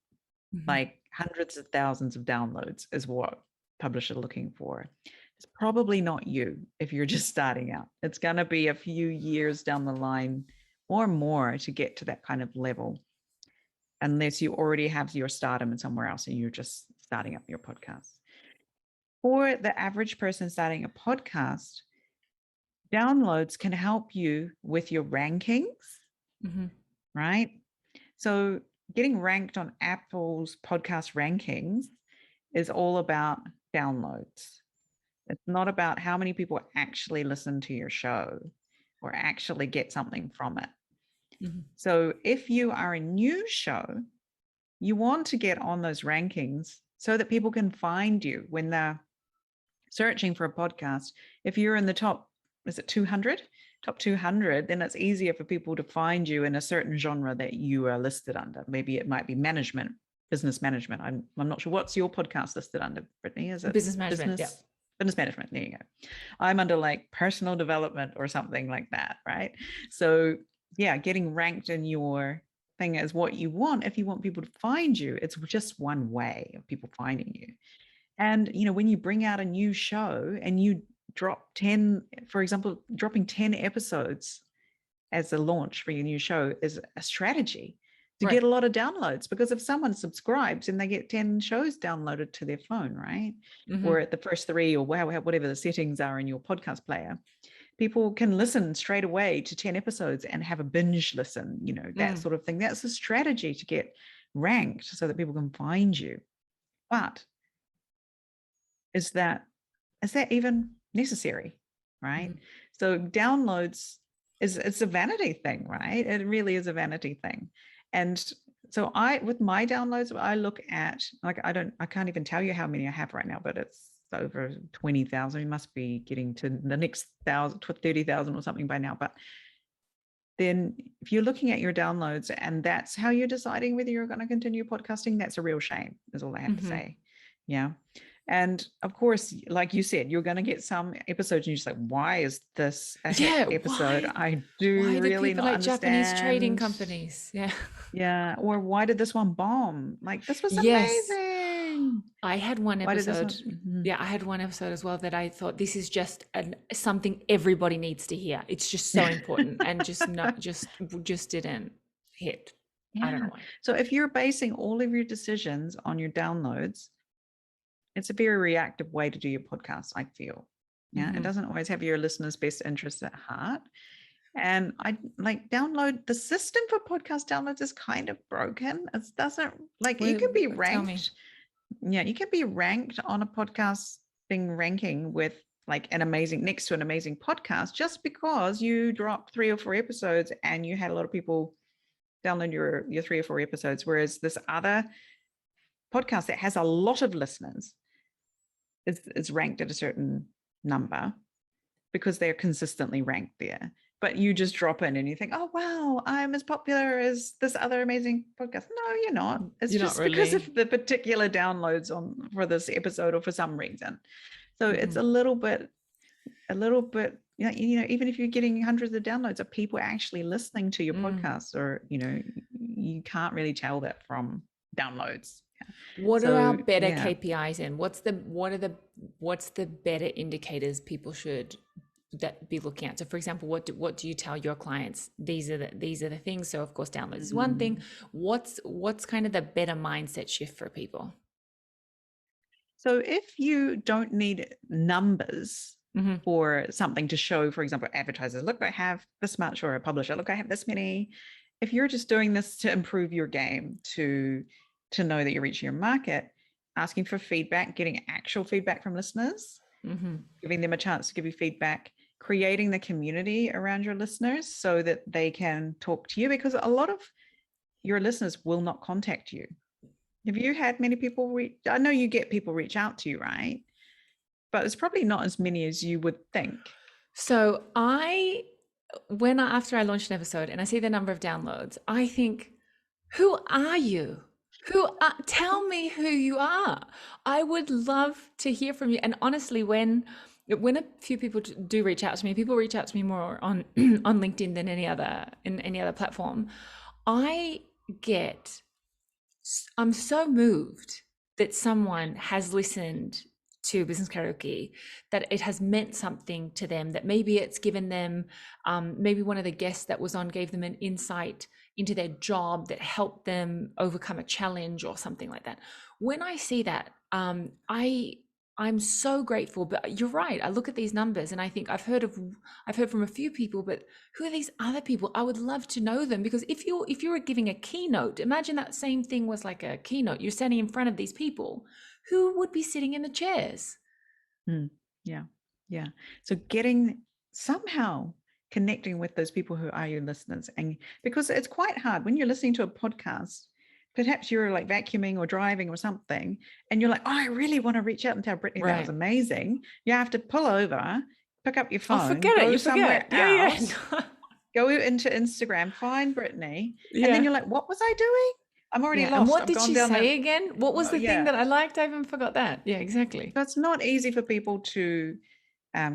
Like hundreds of thousands of downloads is what publishers are looking for. It's probably not you if you're just starting out. It's going to be a few years down the line or more to get to that kind of level, unless you already have your stardom in somewhere else and you're just starting up your podcast. For the average person starting a podcast, downloads can help you with your rankings, right? So getting ranked on Apple's podcast rankings is all about downloads. It's not about how many people actually listen to your show or actually get something from it. So if you are a new show, you want to get on those rankings so that people can find you when they're searching for a podcast. If you're in the top, is it 200? Top 200, then it's easier for people to find you in a certain genre that you are listed under. Maybe it might be management, business management. I'm not sure. What's your podcast listed under, Brittany? Is it business management? Yeah. Business management. There you go. I'm under like personal development or something like that, right? So yeah, getting ranked in your thing is what you want. If you want people to find you, it's just one way of people finding you. And, you know, when you bring out a new show and you drop 10, for example, dropping 10 episodes as a launch for your new show is a strategy to get a lot of downloads, because if someone subscribes and they get 10 shows downloaded to their phone, right? Or at the first 3 or whatever the settings are in your podcast player, people can listen straight away to 10 episodes and have a binge listen, you know, that sort of thing. That's a strategy to get ranked so that people can find you. But is that even necessary, right? So downloads it's a vanity thing, right? It really is a vanity thing. And so with my downloads, I look at, like, I can't even tell you how many I have right now, but it's over 20,000. We must be getting to the next 30,000 or something by now. But then if you're looking at your downloads and that's how you're deciding whether you're going to continue podcasting, that's a real shame, is all I have to say. Yeah. And of course, like you said, you're going to get some episodes and you're just like, why is this a hit episode? I do really not understand. Japanese trading companies. Yeah. Yeah. Or why did this one bomb? Like, this was amazing. I had one episode. I had one episode as well that I thought, this is just something everybody needs to hear. It's just so important, and just didn't hit. I don't know why. So if you're basing all of your decisions on your downloads, it's a very reactive way to do your podcast, I feel. Yeah. It doesn't always have your listeners' best interests at heart. And I like the system for podcast downloads is kind of broken. It doesn't you can be ranked. Yeah. You can be ranked on a podcasting ranking with like next to an amazing podcast, just because you dropped 3 or 4 episodes and you had a lot of people download your 3 or 4 episodes. Whereas this other podcast that has a lot of listeners is ranked at a certain number because they're consistently ranked there. But you just drop in and you think, oh, wow, I'm as popular as this other amazing podcast. No, you're not. It's just because of the particular downloads for this episode or for some reason. So it's a little bit, you know, even if you're getting hundreds of downloads, are people actually listening to your podcast? Or, you know, you can't really tell that from downloads. What are our better KPIs and what's the better indicators people should be looking at? So for example, what do you tell your clients? These are the things. So of course, downloads is one thing. What's kind of the better mindset shift for people? So if you don't need numbers for something to show, for example, advertisers, look, I have this much, or a publisher, look, I have this many. If you're just doing this to improve your game, to know that you're reaching your market, asking for feedback, getting actual feedback from listeners, giving them a chance to give you feedback, creating the community around your listeners so that they can talk to you, because a lot of your listeners will not contact you. Have you had many people I know you get people reach out to you, right? But it's probably not as many as you would think. So after I launched an episode and I see the number of downloads, I think, who are you? Tell me who you are. I would love to hear from you. And honestly, when a few people do reach out to me, people reach out to me more on on LinkedIn than any other platform. I'm so moved that someone has listened to Business Karaoke, that it has meant something to them, that maybe it's given them, maybe one of the guests that was on gave them an insight into their job that helped them overcome a challenge or something like that. When I see that, I'm so grateful. But you're right. I look at these numbers and I think I've heard from a few people, but who are these other people? I would love to know them, because if you were giving a keynote, imagine that same thing was like a keynote. You're standing in front of these people. Who would be sitting in the chairs? Yeah. So somehow connecting with those people who are your listeners, and because it's quite hard when you're listening to a podcast. Perhaps you're like vacuuming or driving or something, and you're like, oh, I really want to reach out and tell Brittany that was amazing. You have to pull over, pick up your phone, go somewhere else, go into Instagram, find Brittany, and then you're like, what was I doing? I'm already lost. And what did she say again? What was the thing that I liked? I even forgot that. Yeah, exactly. So it's not easy for people to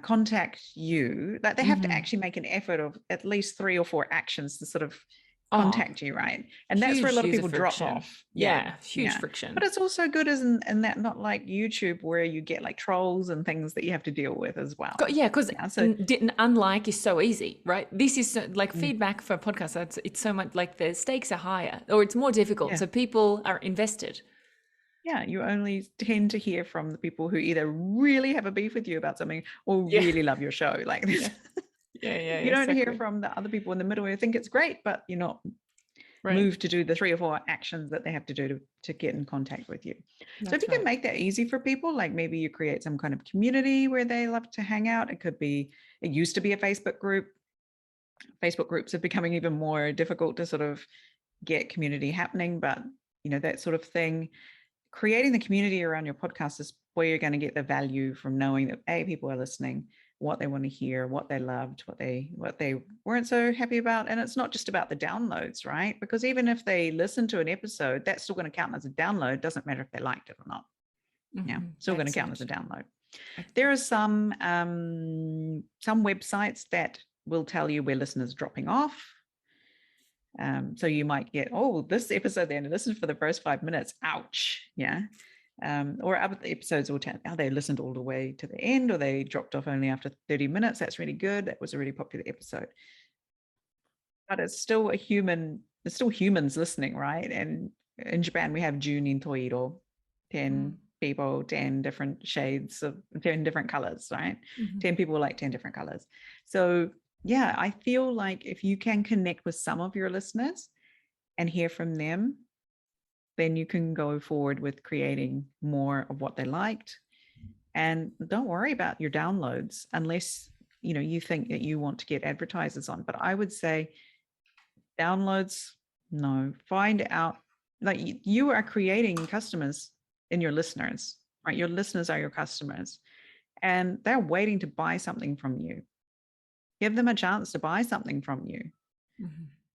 contact you. Like they have to actually make an effort of at least 3 or 4 actions to sort of contact you, right? And that's where a lot of people drop off. Huge friction. But it's also good in that, not like YouTube where you get like trolls and things that you have to deal with as well. Because unlike is so easy, right? This is like feedback for podcasts. It's so much like the stakes are higher, or it's more difficult. So people are invested. Yeah, you only tend to hear from the people who either really have a beef with you about something or really love your show. Like this. You don't hear from the other people in the middle who think it's great, but you're not moved to do the 3 or 4 actions that they have to do to get in contact with you. So if you can make that easy for people, like maybe you create some kind of community where they love to hang out. It used to be a Facebook group. Facebook groups are becoming even more difficult to sort of get community happening, but that sort of thing. Creating the community around your podcast is where you're going to get the value from knowing that people are listening, what they want to hear, what they loved, what they weren't so happy about. And it's not just about the downloads, right? Because even if they listen to an episode, that's still going to count as a download. It doesn't matter if they liked it or not. Still going to count as a download. There are some websites that will tell you where listeners are dropping off. So you might get, this episode they only listened for the first 5 minutes. Ouch. Yeah. Or other episodes will tell they listened all the way to the end, or they dropped off only after 30 minutes. That's really good. That was a really popular episode. But it's still there's still humans listening, right? And in Japan, we have Junin Toiro, 10 people, 10 different shades of 10 different colors, right? 10 people like 10 different colors. So yeah, I feel like if you can connect with some of your listeners and hear from them, then you can go forward with creating more of what they liked. And don't worry about your downloads unless you think that you want to get advertisers on. But I would say downloads, no. Find out, like, you are creating customers in your listeners, right? Your listeners are your customers, and they're waiting to buy something from you. Give them a chance to buy something from you.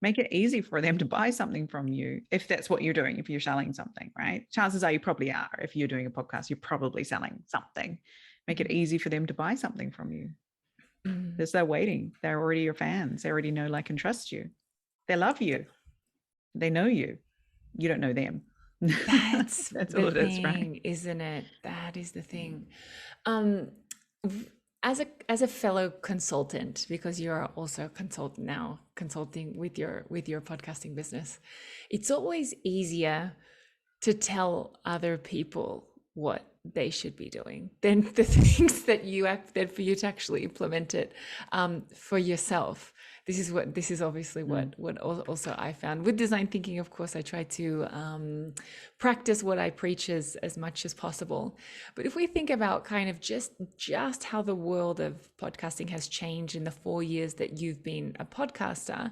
Make it easy for them to buy something from you, if that's what you're doing, if you're selling something, right? Chances are you probably are. If you're doing a podcast, you're probably selling something. Make it easy for them to buy something from you. Because they're waiting. They're already your fans. They already know, like, and trust you. They love you. They know you. You don't know them. That's all it is, right? Isn't it? That is the thing. As a fellow consultant, because you're also a consultant now, consulting with your podcasting business, it's always easier to tell other people what they should be doing than the things that for you to actually implement it for yourself. this is obviously what also I found with design thinking. Of course, I try to practice what I preach as much as possible. But if we think about kind of just how the world of podcasting has changed in the 4 years that you've been a podcaster,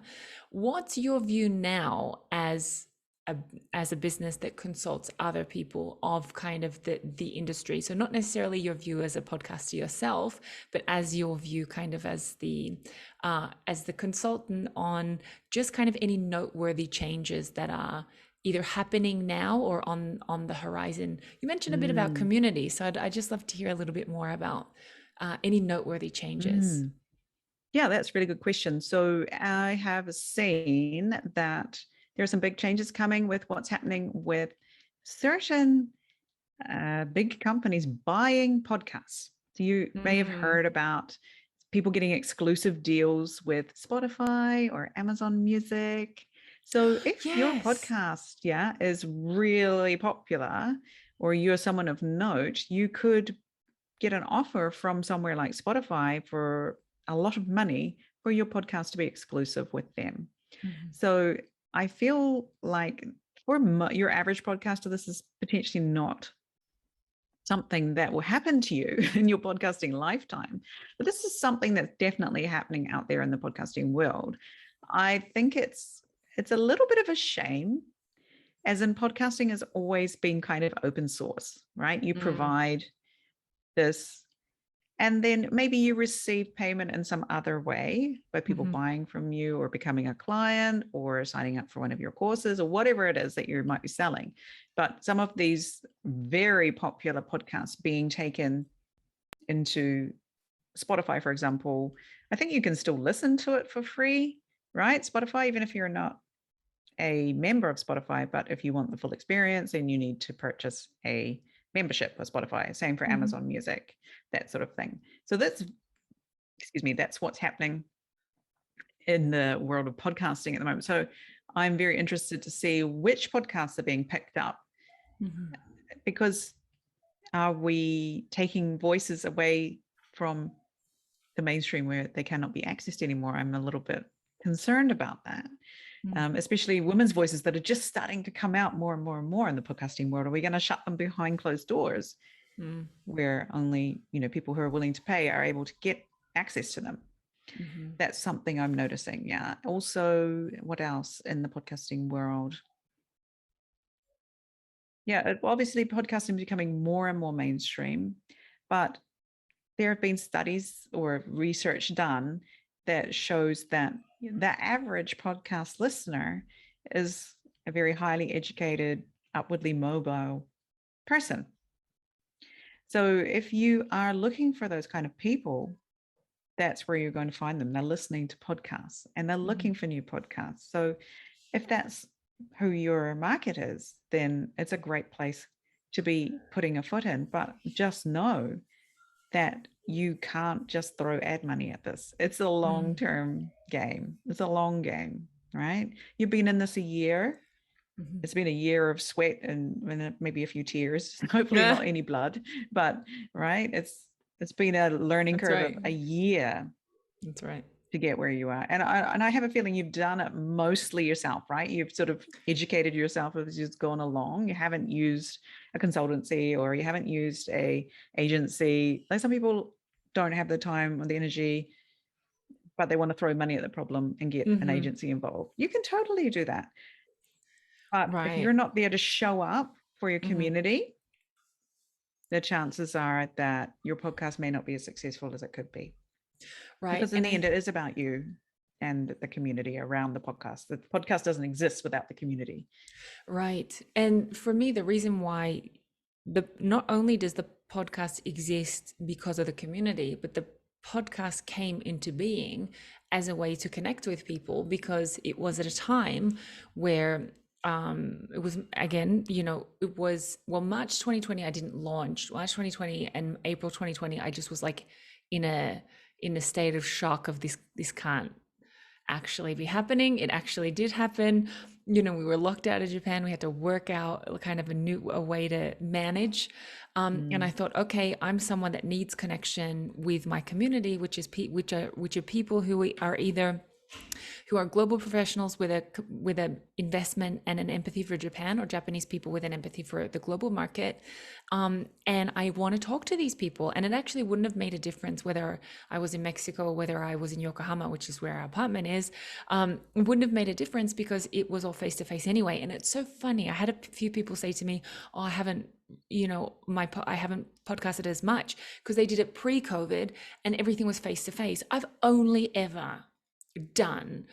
what's your view now as a business that consults other people of kind of the industry? So not necessarily your view as a podcaster yourself, but as your view kind of as the consultant on just kind of any noteworthy changes that are either happening now or on the horizon. You mentioned a bit about community, so I'd just love to hear a little bit more about any noteworthy changes. Yeah, that's a really good question. So I have seen that there are some big changes coming with what's happening with certain big companies buying podcasts. So you may have heard about people getting exclusive deals with Spotify or Amazon Music. So if your Yes. podcast, is really popular, or you're someone of note, you could get an offer from somewhere like Spotify for a lot of money for your podcast to be exclusive with them. So I feel like for your average podcaster, this is potentially not something that will happen to you in your podcasting lifetime. But this is something that's definitely happening out there in the podcasting world. I think it's a little bit of a shame, as in podcasting has always been kind of open source, right? You provide this, and then maybe you receive payment in some other way by people buying from you or becoming a client or signing up for one of your courses or whatever it is that you might be selling. But some of these very popular podcasts being taken into Spotify, for example, I think you can still listen to it for free, right? Spotify, even if you're not a member of Spotify, but if you want the full experience, then you need to purchase a membership with Spotify. Same for Amazon Music, that sort of thing. So that's what's happening in the world of podcasting at the moment. So I'm very interested to see which podcasts are being picked up, because are we taking voices away from the mainstream where they cannot be accessed anymore? I'm a little bit concerned about that. Especially women's voices that are just starting to come out more and more and more in the podcasting world. Are we going to shut them behind closed doors where only people who are willing to pay are able to get access to them? That's something I'm noticing. Yeah. Also, what else in the podcasting world? Yeah, obviously podcasting is becoming more and more mainstream, but there have been studies or research done that shows that the average podcast listener is a very highly educated, upwardly mobile person. So if you are looking for those kind of people, that's where you're going to find them. They're listening to podcasts and they're looking for new podcasts. So if that's who your market is, then it's a great place to be putting a foot in. But just know that you can't just throw ad money at this. It's a long-term game. It's a long game, right? You've been in this a year. It's been a year of sweat and maybe a few tears, hopefully not any blood, but right. It's been a learning curve of a year. That's right. To get where you are. And I have a feeling you've done it mostly yourself, right? You've sort of educated yourself as you've gone along. You haven't used a consultancy or you haven't used a agency. Like some people don't have the time or the energy, but they want to throw money at the problem and get an agency involved. You can totally do that. But if you're not there to show up for your community, the chances are that your podcast may not be as successful as it could be. Right. Because in the end, it is about you and the community around the podcast. The podcast doesn't exist without the community. Right. And for me, the reason why not only does the podcast exist because of the community, but the podcast came into being as a way to connect with people, because it was at a time where it was, again, it was, March 2020, I didn't launch. March 2020 and April 2020, I just was like in a state of shock of this can't actually be happening. It actually did happen. We were locked out of Japan. We had to work out kind of a way to manage. And I thought, okay, I'm someone that needs connection with my community, which are people who are either who are global professionals with a investment and an empathy for Japan, or Japanese people with an empathy for the global market. And I want to talk to these people. And it actually wouldn't have made a difference whether I was in Mexico, whether I was in Yokohama, which is where our apartment is. It wouldn't have made a difference because it was all face to face anyway. And it's so funny. I had a few people say to me, "Oh, I haven't podcasted as much," because they did it pre-COVID and everything was face to face. I've only ever done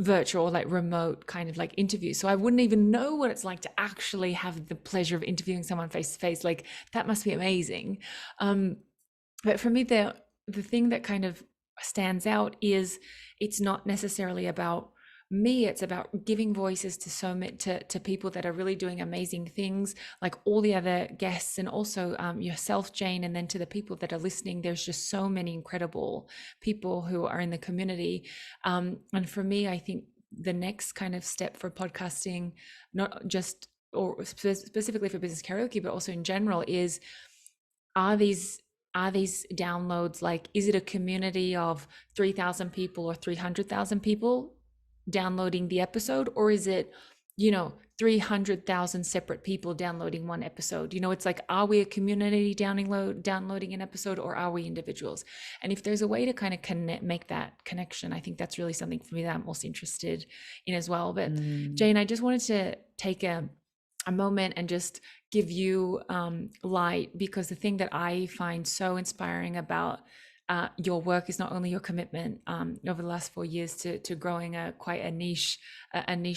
virtual, like remote kind of like interviews, so I wouldn't even know what it's like to actually have the pleasure of interviewing someone face to face. Like, that must be amazing. But for me, the thing that kind of stands out is it's not necessarily about me, it's about giving voices to so many to people that are really doing amazing things, like all the other guests, and also yourself, Jayne, and then to the people that are listening. There's just so many incredible people who are in the community, and for me, I think the next kind of step for podcasting, not just or specifically for business karaoke, but also in general, is are these downloads, like, is it a community of 3,000 people or 300,000 people downloading the episode, or is it 300,000 separate people downloading one episode? It's like, are we a community downloading an episode, or are we individuals? And if there's a way to kind of make that connection, I think that's really something for me that I'm also interested in as well. But Jayne, I just wanted to take a moment and just give you light, because the thing that I find so inspiring about your work is not only your commitment over the last 4 years to growing quite a niche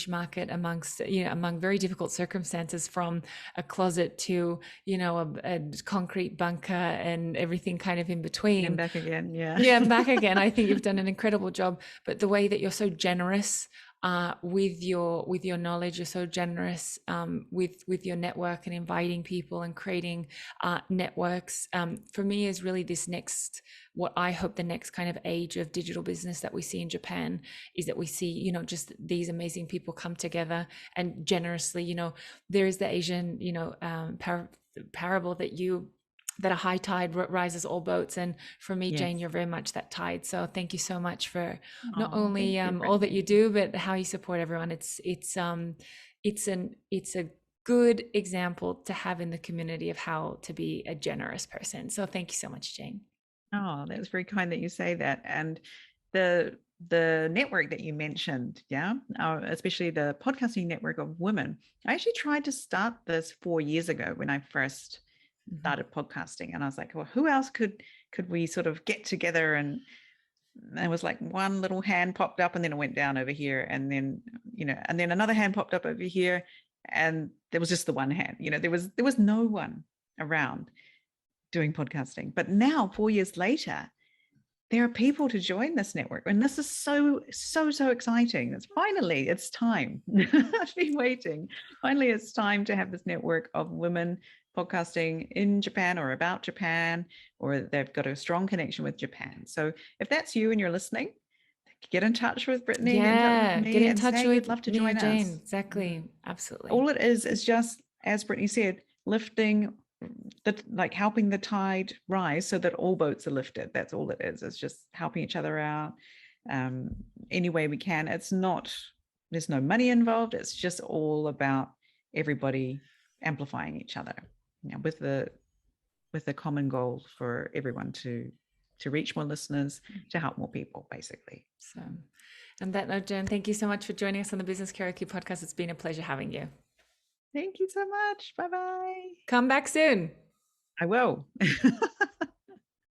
market among very difficult circumstances, from a closet to a concrete bunker and everything kind of in between, and back again. and back again. I think you've done an incredible job. But the way that you're so generous with your knowledge, you're so generous with your network and inviting people and creating networks, for me is really what I hope the next kind of age of digital business that we see in Japan is, that we see just these amazing people come together and generously, there is the Asian parable that a high tide rises all boats. And for me, Yes. Jayne, you're very much that tide. So thank you so much for not only you, all that you do, but how you support everyone. It's a good example to have in the community of how to be a generous person. So thank you so much, Jayne. Oh, that's very kind that you say that. And the network that you mentioned, especially the podcasting network of women. I actually tried to start this 4 years ago when I first started podcasting, and I was like, well, who else could we sort of get together? And it was like one little hand popped up, and then it went down over here, and then and then another hand popped up over here, and there was just the one hand. There was no one around doing podcasting. But now, 4 years later, there are people to join this network, and this is so exciting. It's time. I've been waiting. Finally, it's time to have this network of women podcasting in Japan or about Japan, or they've got a strong connection with Japan. So if that's you and you're listening, get in touch with Brittany, get in touch with me, get in touch with you'd love to join us. Jayne. Exactly. Absolutely. All it is just, as Brittany said, lifting helping the tide rise so that all boats are lifted. That's all it is. It's just helping each other out any way we can. There's no money involved. It's just all about everybody amplifying each other, with the common goal for everyone to reach more listeners, to help more people, basically. So, on that note, Jayne, thank you so much for joining us on the Business Karaoke podcast. It's been a pleasure having you. Thank you so much. Bye-bye. Come back soon. I will.